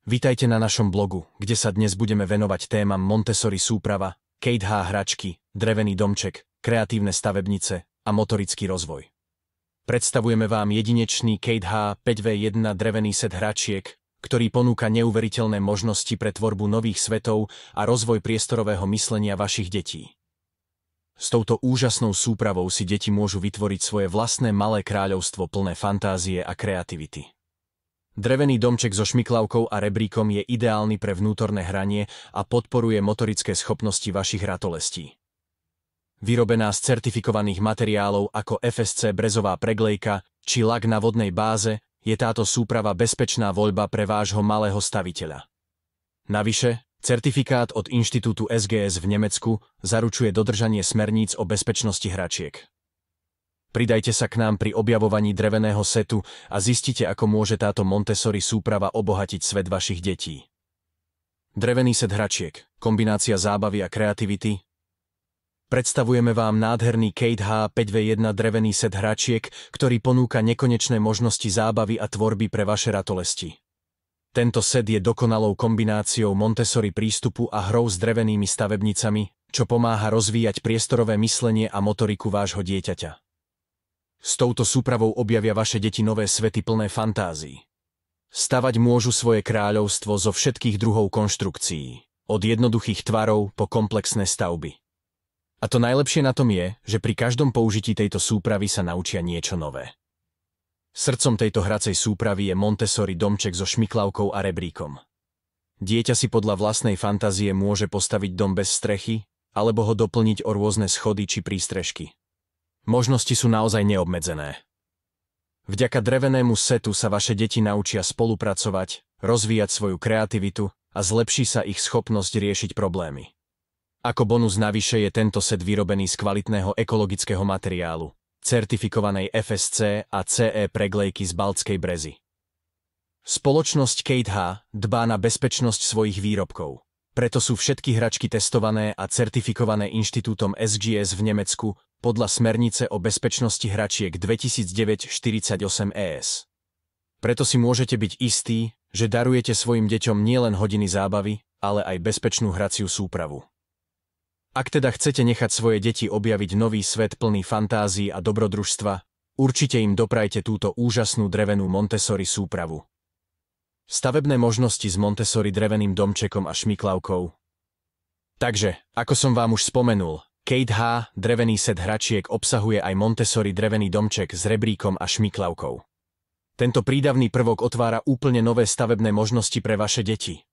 Vitajte na našom blogu, kde sa dnes budeme venovať témam Montessori súprava, Kate H. hračky, drevený domček, kreatívne stavebnice a motorický rozvoj. Predstavujeme vám jedinečný Kate H. 5v1 drevený set hračiek, ktorý ponúka neuveriteľné možnosti pre tvorbu nových svetov a rozvoj priestorového myslenia vašich detí. S touto úžasnou súpravou si deti môžu vytvoriť svoje vlastné malé kráľovstvo plné fantázie a kreativity. Drevený domček so šmiklavkou a rebríkom je ideálny pre vnútorné hranie a podporuje motorické schopnosti vašich ratolestí. Vyrobená z certifikovaných materiálov ako FSC brezová preglejka či lak na vodnej báze, je táto súprava bezpečná voľba pre vášho malého staviteľa. Navyše, certifikát od inštitútu SGS v Nemecku zaručuje dodržanie smerníc o bezpečnosti hračiek. Pridajte sa k nám pri objavovaní dreveného setu a zistite, ako môže táto Montessori súprava obohatiť svet vašich detí. Drevený set hračiek, kombinácia zábavy a kreativity. Predstavujeme vám nádherný Kate H. 5v1 drevený set hračiek, ktorý ponúka nekonečné možnosti zábavy a tvorby pre vaše ratolesti. Tento set je dokonalou kombináciou Montessori prístupu a hrou s drevenými stavebnicami, čo pomáha rozvíjať priestorové myslenie a motoriku vášho dieťaťa. S touto súpravou objavia vaše deti nové svety plné fantázií. Stavať môžu svoje kráľovstvo zo všetkých druhov konštrukcií, od jednoduchých tvarov po komplexné stavby. A to najlepšie na tom je, že pri každom použití tejto súpravy sa naučia niečo nové. Srdcom tejto hracej súpravy je Montessori domček so šmiklavkou a rebríkom. Dieťa si podľa vlastnej fantázie môže postaviť dom bez strechy, alebo ho doplniť o rôzne schody či prístrežky. Možnosti sú naozaj neobmedzené. Vďaka drevenému setu sa vaše deti naučia spolupracovať, rozvíjať svoju kreativitu a zlepší sa ich schopnosť riešiť problémy. Ako bonus navyše je tento set vyrobený z kvalitného ekologického materiálu, certifikovanej FSC a CE preglejky z baltskej brezy. Spoločnosť Kate H. dbá na bezpečnosť svojich výrobkov. Preto sú všetky hračky testované a certifikované inštitútom SGS v Nemecku podľa smernice o bezpečnosti hračiek 2009/48/ES. Preto si môžete byť istí, že darujete svojim deťom nielen hodiny zábavy, ale aj bezpečnú hraciu súpravu. Ak teda chcete nechať svoje deti objaviť nový svet plný fantázií a dobrodružstva, určite im doprajte túto úžasnú drevenú Montessori súpravu. Stavebné možnosti s Montessori dreveným domčekom a šmiklavkou. Takže, ako som vám už spomenul, Kate H. drevený set hračiek obsahuje aj Montessori drevený domček s rebríkom a šmiklavkou. Tento prídavný prvok otvára úplne nové stavebné možnosti pre vaše deti.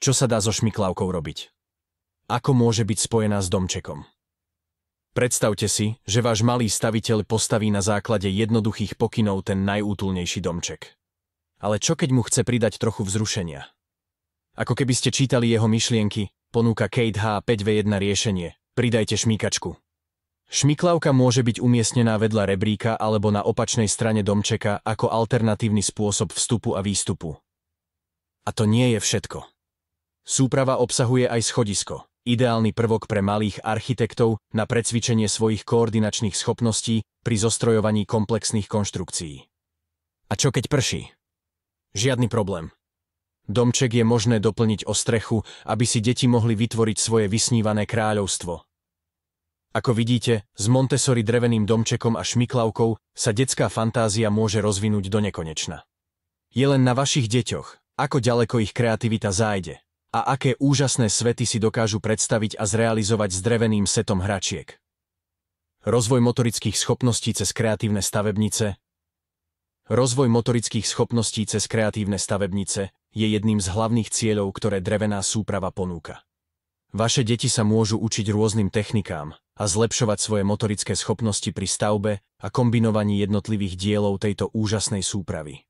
Čo sa dá so šmiklavkou robiť? Ako môže byť spojená s domčekom? Predstavte si, že váš malý staviteľ postaví na základe jednoduchých pokynov ten najútulnejší domček. Ale čo keď mu chce pridať trochu vzrušenia? Ako keby ste čítali jeho myšlienky, ponúka Kate H. 5v1 riešenie. Pridajte šmíkačku. Šmiklavka môže byť umiestnená vedľa rebríka alebo na opačnej strane domčeka ako alternatívny spôsob vstupu a výstupu. A to nie je všetko. Súprava obsahuje aj schodisko, ideálny prvok pre malých architektov na precvičenie svojich koordinačných schopností pri zostrojovaní komplexných konštrukcií. A čo keď prší? Žiadny problém. Domček je možné doplniť o strechu, aby si deti mohli vytvoriť svoje vysnívané kráľovstvo. Ako vidíte, s Montessori dreveným domčekom a šmiklavkou sa detská fantázia môže rozvinúť do nekonečna. Je len na vašich deťoch, ako ďaleko ich kreativita zájde a aké úžasné svety si dokážu predstaviť a zrealizovať s dreveným setom hračiek. Rozvoj motorických schopností cez kreatívne stavebnice. Rozvoj motorických schopností cez kreatívne stavebnice je jedným z hlavných cieľov, ktoré drevená súprava ponúka. Vaše deti sa môžu učiť rôznym technikám a zlepšovať svoje motorické schopnosti pri stavbe a kombinovaní jednotlivých dielov tejto úžasnej súpravy.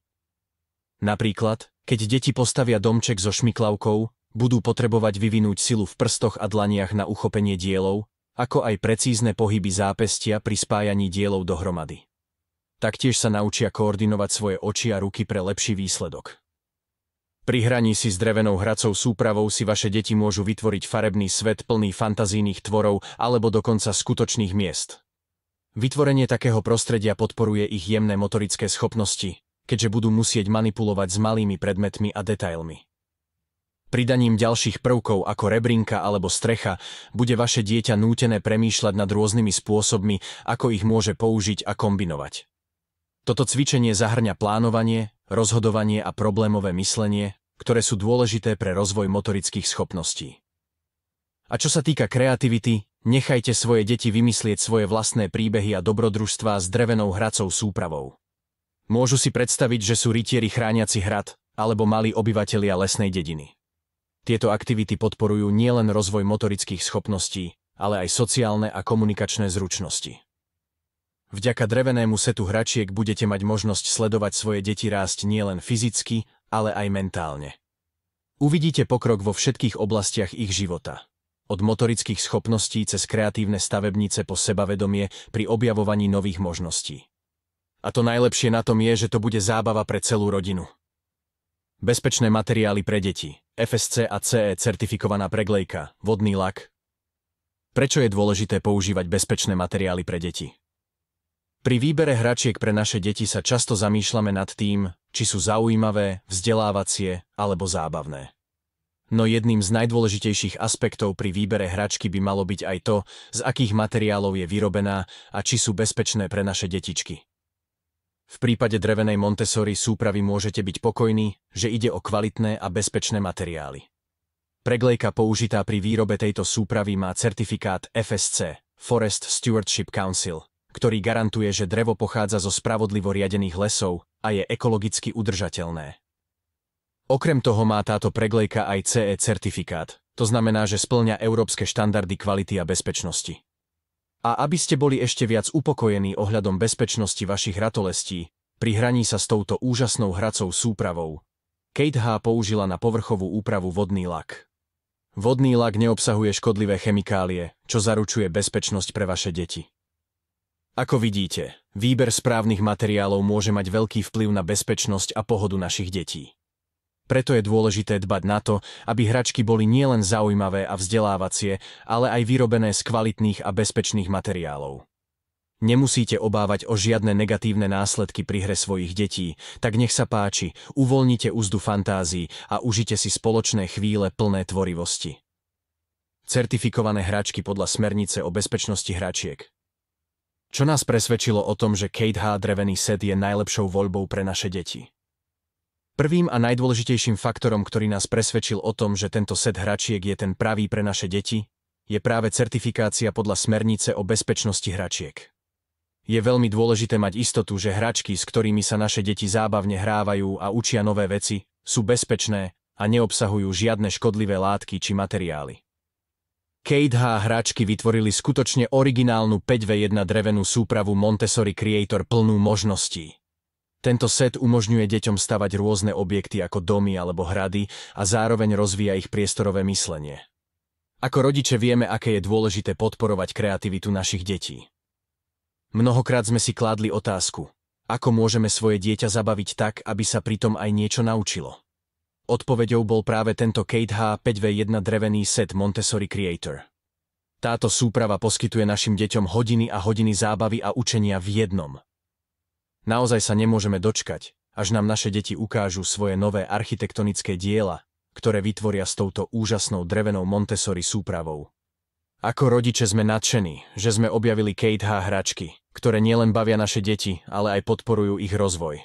Napríklad, keď deti postavia domček so šmiklavkou, budú potrebovať vyvinúť silu v prstoch a dlaniach na uchopenie dielov, ako aj precízne pohyby zápestia pri spájaní dielov dohromady. Taktiež sa naučia koordinovať svoje oči a ruky pre lepší výsledok. Pri hraní si s drevenou hracou súpravou si vaše deti môžu vytvoriť farebný svet plný fantazijných tvorov alebo dokonca skutočných miest. Vytvorenie takého prostredia podporuje ich jemné motorické schopnosti, keďže budú musieť manipulovať s malými predmetmi a detailmi. Pridaním ďalších prvkov ako rebrinka alebo strecha bude vaše dieťa nútené premýšľať nad rôznymi spôsobmi, ako ich môže použiť a kombinovať. Toto cvičenie zahŕňa plánovanie, rozhodovanie a problémové myslenie, ktoré sú dôležité pre rozvoj motorických schopností. A čo sa týka kreativity, nechajte svoje deti vymyslieť svoje vlastné príbehy a dobrodružstvá s drevenou hracou súpravou. Môžu si predstaviť, že sú rytieri chrániaci hrad alebo malí obyvatelia lesnej dediny. Tieto aktivity podporujú nielen rozvoj motorických schopností, ale aj sociálne a komunikačné zručnosti. Vďaka drevenému setu hračiek budete mať možnosť sledovať svoje deti rásť nielen fyzicky, ale aj mentálne. Uvidíte pokrok vo všetkých oblastiach ich života. Od motorických schopností cez kreatívne stavebnice po sebavedomie pri objavovaní nových možností. A to najlepšie na tom je, že to bude zábava pre celú rodinu. Bezpečné materiály pre deti, FSC a CE certifikovaná preglejka, vodný lak. Prečo je dôležité používať bezpečné materiály pre deti? Pri výbere hračiek pre naše deti sa často zamýšľame nad tým, či sú zaujímavé, vzdelávacie alebo zábavné. No jedným z najdôležitejších aspektov pri výbere hračky by malo byť aj to, z akých materiálov je vyrobená a či sú bezpečné pre naše detičky. V prípade drevenej Montessori súpravy môžete byť pokojní, že ide o kvalitné a bezpečné materiály. Preglejka použitá pri výrobe tejto súpravy má certifikát FSC, Forest Stewardship Council, ktorý garantuje, že drevo pochádza zo spravodlivo riadených lesov a je ekologicky udržateľné. Okrem toho má táto preglejka aj CE certifikát, to znamená, že spĺňa európske štandardy kvality a bezpečnosti. A aby ste boli ešte viac upokojení ohľadom bezpečnosti vašich ratolestí, pri hraní sa s touto úžasnou hracou súpravou, Kate H. použila na povrchovú úpravu vodný lak. Vodný lak neobsahuje škodlivé chemikálie, čo zaručuje bezpečnosť pre vaše deti. Ako vidíte, výber správnych materiálov môže mať veľký vplyv na bezpečnosť a pohodu našich detí. Preto je dôležité dbať na to, aby hračky boli nielen zaujímavé a vzdelávacie, ale aj vyrobené z kvalitných a bezpečných materiálov. Nemusíte obávať o žiadne negatívne následky pri hre svojich detí, tak nech sa páči, uvoľnite úzdu fantázií a užite si spoločné chvíle plné tvorivosti. Certifikované hračky podľa smernice o bezpečnosti hračiek. Čo nás presvedčilo o tom, že Kate H. drevený set je najlepšou voľbou pre naše deti? Prvým a najdôležitejším faktorom, ktorý nás presvedčil o tom, že tento set hračiek je ten pravý pre naše deti, je práve certifikácia podľa smernice o bezpečnosti hračiek. Je veľmi dôležité mať istotu, že hračky, s ktorými sa naše deti zábavne hrávajú a učia nové veci, sú bezpečné a neobsahujú žiadne škodlivé látky či materiály. Kate H. hračky vytvorili skutočne originálnu 5v1 drevenú súpravu Montessori Creator plnú možností. Tento set umožňuje deťom stavať rôzne objekty ako domy alebo hrady a zároveň rozvíja ich priestorové myslenie. Ako rodiče vieme, aké je dôležité podporovať kreativitu našich detí. Mnohokrát sme si kládli otázku, ako môžeme svoje dieťa zabaviť tak, aby sa pritom aj niečo naučilo. Odpoveďou bol práve tento Kate H. 5v1 drevený set Montessori Creator. Táto súprava poskytuje našim deťom hodiny a hodiny zábavy a učenia v jednom. Naozaj sa nemôžeme dočkať, až nám naše deti ukážu svoje nové architektonické diela, ktoré vytvoria s touto úžasnou drevenou Montessori súpravou. Ako rodiče sme nadšení, že sme objavili Kate H. hračky, ktoré nielen bavia naše deti, ale aj podporujú ich rozvoj.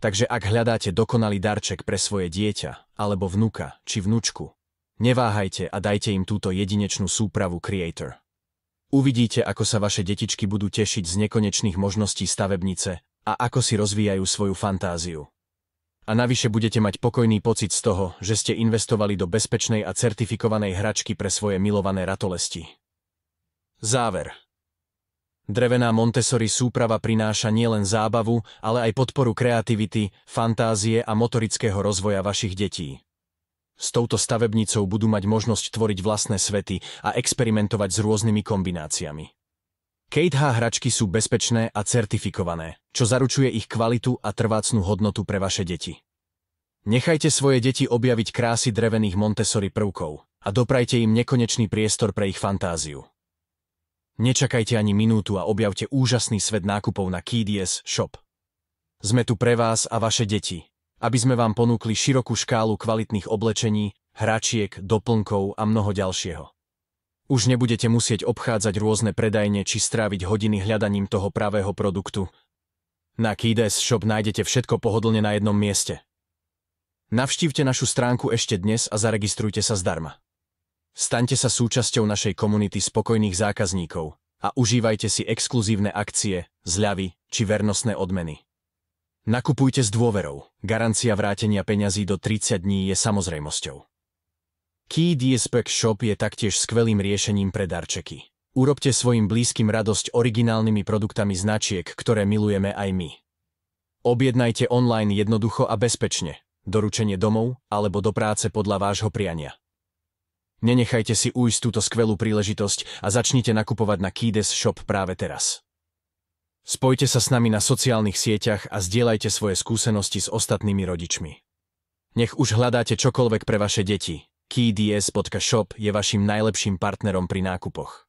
Takže ak hľadáte dokonalý darček pre svoje dieťa, alebo vnuka či vnučku, neváhajte a dajte im túto jedinečnú súpravu Creator. Uvidíte, ako sa vaše detičky budú tešiť z nekonečných možností stavebnice a ako si rozvíjajú svoju fantáziu. A navyše budete mať pokojný pocit z toho, že ste investovali do bezpečnej a certifikovanej hračky pre svoje milované ratolesti. Záver. Drevená Montessori súprava prináša nielen zábavu, ale aj podporu kreativity, fantázie a motorického rozvoja vašich detí. S touto stavebnicou budú mať možnosť tvoriť vlastné svety a experimentovať s rôznymi kombináciami. Kate H. hračky sú bezpečné a certifikované, čo zaručuje ich kvalitu a trvácnu hodnotu pre vaše deti. Nechajte svoje deti objaviť krásy drevených Montessori prvkov a doprajte im nekonečný priestor pre ich fantáziu. Nečakajte ani minútu a objavte úžasný svet nákupov na KDS Shop. Sme tu pre vás a vaše deti, aby sme vám ponúkli širokú škálu kvalitných oblečení, hračiek, doplnkov a mnoho ďalšieho. Už nebudete musieť obchádzať rôzne predajne či stráviť hodiny hľadaním toho pravého produktu. Na Kides Shop nájdete všetko pohodlne na jednom mieste. Navštívte našu stránku ešte dnes a zaregistrujte sa zdarma. Staňte sa súčasťou našej komunity spokojných zákazníkov a užívajte si exkluzívne akcie, zľavy či vernostné odmeny. Nakupujte s dôverou. Garancia vrátenia peňazí do 30 dní je samozrejmosťou. KDS Shop je taktiež skvelým riešením pre darčeky. Urobte svojim blízkym radosť originálnymi produktami značiek, ktoré milujeme aj my. Objednajte online jednoducho a bezpečne, doručenie domov alebo do práce podľa vášho priania. Nenechajte si ujsť túto skvelú príležitosť a začnite nakupovať na Kides Shop práve teraz. Spojte sa s nami na sociálnych sieťach a zdieľajte svoje skúsenosti s ostatnými rodičmi. Nech už hľadáte čokoľvek pre vaše deti, KDS.shop je vašim najlepším partnerom pri nákupoch.